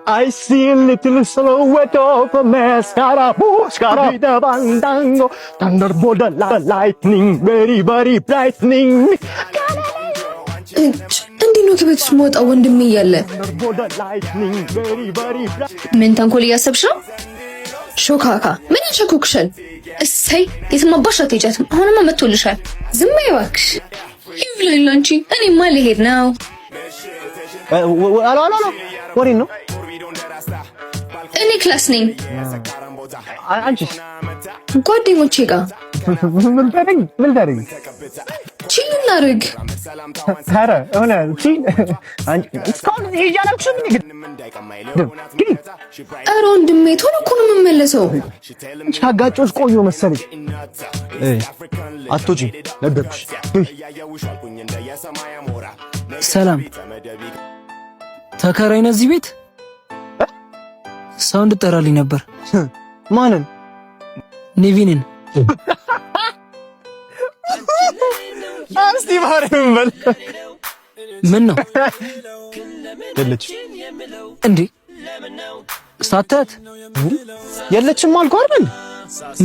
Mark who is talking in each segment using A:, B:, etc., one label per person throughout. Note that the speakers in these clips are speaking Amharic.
A: I see a little silhouette of a mascara, with a bandango, thunderbolt, lightning, very, very brightening.
B: እንዴት ነው ከቤት ውስጥ የምወጣው ወንድሜ እያለ ምን ተንኮል እያሰብሽ ነው? ሾካካ ምን ያሸኩክሻል? እሰይ የትማባሽ አትሄጃትም። አሁንማ መጥቶልሻል። ዝም በይ እባክሽ። ይብላኝ ላንቺ። እኔማ ልሄድ ነው።
A: አሎ ወሬን ነው።
B: እኔ ክላስ ነኝ።
A: አንቺስ?
B: ጓደኞቼ ጋር
A: ምን ታደርጊ?
B: ቺል እናድርግ።
A: ኧረ ሆነ ቺል እስካሁን ሄጄ አላልኩሽም?
B: ኧረ ወንድሜ ቶሎ እኮ ነው የምመለሰው።
A: ካጋጮሽ ቆዩ መሰለኝ። አትወጪም ነገርኩሽ።
C: ሰላም ተከራይ ነህ እዚህ ቤት? ሰው እንድጠራልኝ ነበር።
A: ማንን?
C: ኔቪንን።
A: እስቲ ማርያም በል።
C: ምን ነው
A: የለችም
C: እንዴ? ሳታት
A: የለችም አልኩህ አይደል?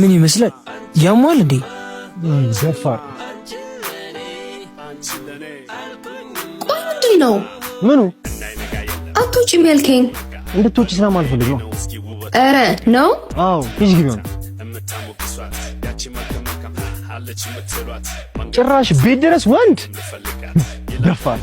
C: ምን ይመስላል? ያሟል እንዴ?
A: ዘፋር።
B: ቆይ ምንድን ነው?
A: ምኑ?
B: አትወጪም ያልከኝ?
A: እንድትወጪ ስለማልፈልግ ነው።
B: ኧረ ነው?
A: አዎ ሂጂ ግቢ ነው። ጭራሽ ቤት ድረስ ወንድ ደፋር